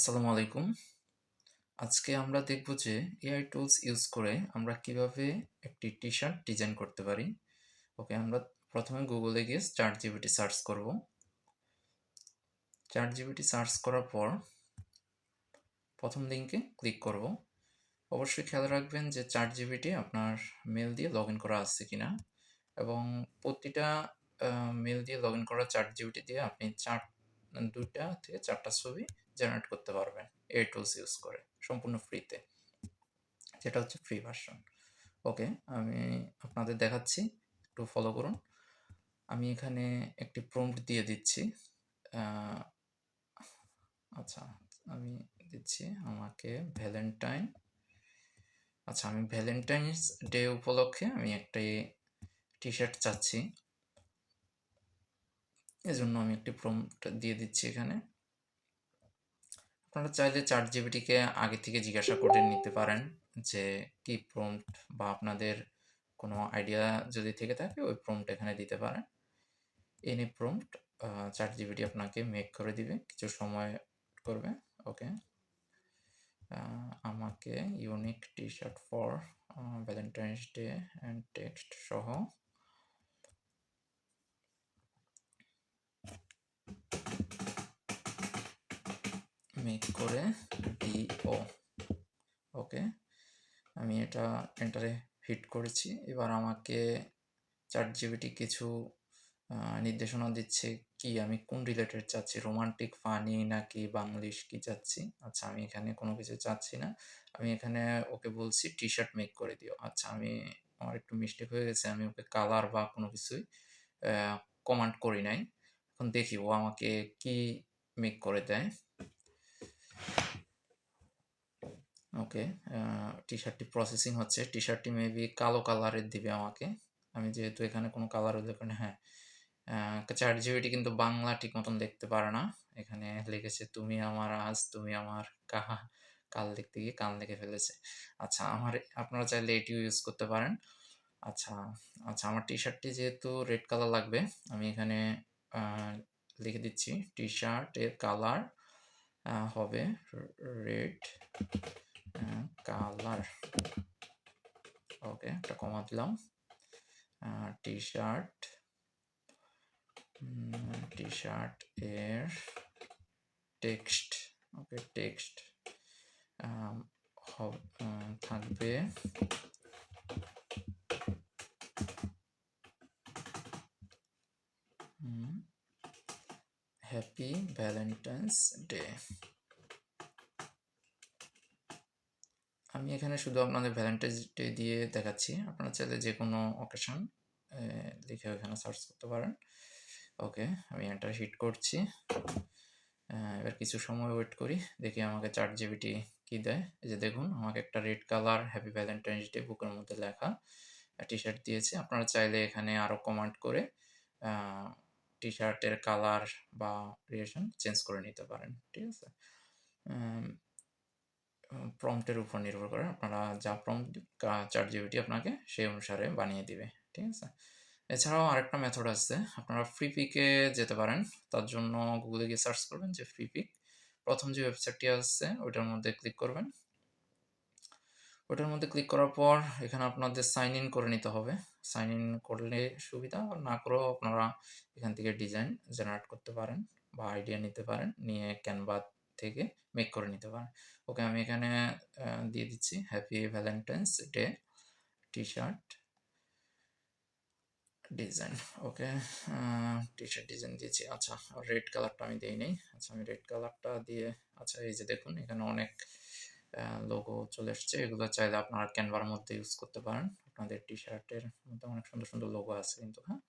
আসসালামু আলাইকুম। আজকে আমরা দেখব যে এআই টুলস ইউজ করে আমরা কিভাবে একটি টি-শার্ট ডিজাইন করতে পারি। ওকে, আমরা প্রথমে গুগলে গিয়ে ChatGPT সার্চ করব। ChatGPT সার্চ করার পর প্রথম লিঙ্কে ক্লিক করব। অবশ্যই খেয়াল রাখবেন যে ChatGPT আপনার মেল দিয়ে লগইন করা আছে কিনা এবং প্রতিটা মেল দিয়ে লগইন করা ChatGPT দিয়ে আপনি ২ টা থেকে ৪ টা ছবি জেনারেট করতে পারবেন এআই টুলস ইউজ করে সম্পূর্ণ ফ্রিতে। যেটা হচ্ছে ফ্রি ভার্সন। ওকে, আমি আপনাদের দেখাচ্ছি, একটু ফলো করুন। আমি এখানে একটি প্রম্পট দিয়ে দিচ্ছি। আচ্ছা, আমি দিচ্ছি আমাকে ভ্যালেন্টাইন। আচ্ছা, আমি ভ্যালেন্টাইন্স ডে উপলক্ষে আমি একটি টি-শার্ট চাচ্ছি। এজন্য আমি একটি প্রম্পট দিয়ে দিচ্ছি এখানে। আপনারা চাইলে ChatGPT-কে আগে থেকে জিজ্ঞাসা করে নিতে পারেন যে কি প্রম্পট বা আপনাদের কোনো আইডিয়া যদি থেকে থাকে ওই প্রম্পট এখানে দিতে পারেন। এনি প্রম্পট ChatGPT আপনাকে মেক করে দিবে, কিছু সময় করবে। ওকে, আমাকে unique T-shirt for Valentine's Day and text সহ মেক করে দিও। ওকে, আমি এটা এন্টারে হিট করেছি। এবার আমাকে ChatGPT কিছু নির্দেশনা দিচ্ছে কি আমি কোন রিলেটেড চাচ্ছি, রোমান্টিক, ফানি নাকি বাংলিশ কি চাচ্ছি। আচ্ছা, আমি এখানে কোনো কিছু চাচ্ছি না। আমি এখানে ওকে বলছি টি-শার্ট মেক করে দিও। আচ্ছা, আমার একটু মিস্টেক হয়ে গেছে। আমি ওকে কালার বা কোনো কিছুই কমান্ড করি নাই। এখন দেখি ও আমাকে কি মেক করে দেয়। ওকে, টি-শার্টটি প্রসেসিং হচ্ছে। টি-শার্টটি মেবি কালো কালারের দিবে আমাকে। আমি যেহেতু এখানে কোনো কালার উল্লেখ করিনি। হ্যাঁ, ChatGPT কিন্তু বাংলা ঠিক মতন দেখতে পারে না। এখানে লিখেছে তুমি আমার আজ, তুমি আমার কাল লিখতে গিয়ে কান লিখে ফেলেছে। আচ্ছা, আপনারা চাইলে এটিও ইউজ করতে পারেন। আচ্ছা, আচ্ছা, আমার টি-শার্টটি যেহেতু রেড কালার লাগবে, আমি এখানে আ লিখে দিচ্ছি টি-শার্টের কালার হবে রেড কালার। ওকে, একটা কমা দিলাম। টি-শার্ট এর টেক্সট, ওকে, টেক্সট থাকবে হ্যাপি ভ্যালেন্টাইন্স ডে। আমি এখানে শুধু আপনাদের ভ্যালেন্টাইন্স ডে দিয়ে দেখাচ্ছি। আপনারা চাইলে যে কোনো অকেশন লিখে এখানে সার্চ করতে পারেন। ওকে, আমি এন্টার হিট করছি। এবার কিছু সময় ওয়েট করি, দেখি আমাকে ChatGPT কি দেয়। এই যে দেখুন, আমাকে একটা red colour happy valentine's day বুকের মধ্যে লেখা টি-শার্ট দিয়েছে। আপনারা চাইলে এখানে আরও কমান্ড করে টি-শার্টের কালার বা ক্রিয়েশন চেঞ্জ করে নিতে পারেন। ঠিক আছে? প্রম্পটের উপর নির্ভর করে আপনারা যা প্রম্পট ChatGPT আপনাকে সেই অনুসারে বানিয়ে দিবে। ঠিক আছে? এছাড়াও আরেকটা মেথড আছে। আপনারা ফ্রিপিকে যেতে পারেন। তার জন্য গুগলে গিয়ে সার্চ করবেন যে ফ্রিপিক। প্রথম যে ওয়েবসাইটটি আসছে ওইটার মধ্যে ক্লিক করবেন। ওটার মধ্যে ক্লিক করার পর এখানে আপনাদের সাইন ইন করে নিতে হবে। সাইন ইন করলে সুবিধা, আর না করেও আপনারা এখান থেকে ডিজাইন জেনারেট করতে পারেন বা আইডিয়া নিতে পারেন, নিয়ে ক্যানভা থেকে মেক করে নিতে পারেন। ওকে, আমি এখানে দিয়ে দিচ্ছি happy valentine's day t shirt design. Okay, t shirt design দিয়েছি। আচ্ছা, রেড কালারটা আমি দেই নাই। আচ্ছা, আমি রেড কালারটা দিয়ে, আচ্ছা, এই যে দেখুন এখানে অনেক লোগো চলে এসছে। এগুলো চাইলে আপনারা ক্যানভার মধ্যে ইউজ করতে পারেন। আপনাদের টি-শার্টের মধ্যে অনেক সুন্দর সুন্দর লোগো আছে কিন্তু। হ্যাঁ,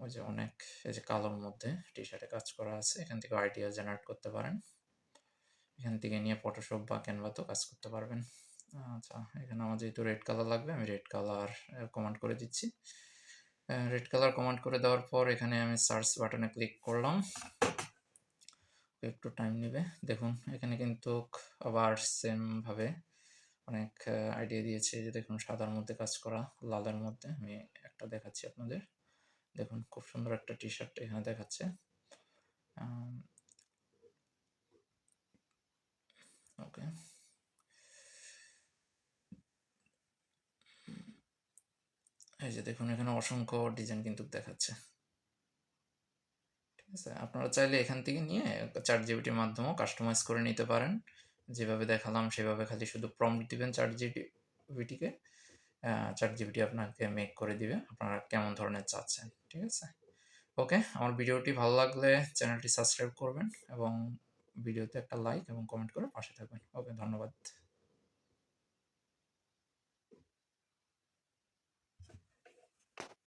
ওই যে অনেক, এই যে কালোর মধ্যে টি-শার্টে কাজ করা আছে। এখান থেকে আইডিয়া জেনারেট করতে পারেন। এখান থেকে নিয়ে ফটোশপ বা ক্যানভাতেও কাজ করতে পারবেন। আচ্ছা, এখানে আমার যেহেতু রেড কালার লাগবে, আমি রেড কালার কমান্ড করে দিচ্ছি। রেড কালার কমান্ড করে দেওয়ার পর এখানে আমি সার্চ বাটনে ক্লিক করলাম। একটু টাইম নেবে। দেখুন এখানে কিন্তু আবার সেম ভাবে অনেক আইডিয়া দিয়েছে। যে দেখুন সাদার মধ্যে কাজ করা, লালের মধ্যে। আমি একটা দেখাচ্ছি আপনাদের। দেখুন খুব সুন্দর একটা টি-শার্ট এখানে দেখাচ্ছে। ওকে। এই যে দেখুন এখানে অসংখ্য ডিজাইন কিন্তু দেখাচ্ছে। ঠিক আছে? আপনারা চাইলে এখান থেকে নিয়ে ChatGPT-র মাধ্যমেও কাস্টমাইজ করে নিতে পারেন। যেভাবে দেখালাম সেভাবে খালি শুধু প্রম্পট দিবেন ChatGPT-কে। ChatGPT আপনাকে মেক করে দিবে আপনারা কেমন ধরনের চাচ্ছেন। ঠিক আছে? ওকে, আমার ভিডিওটি ভালো লাগলে চ্যানেলটি সাবস্ক্রাইব করবেন এবং ভিডিওতে একটা লাইক এবং কমেন্ট করে পাশে থাকবেন। ওকে, ধন্যবাদ।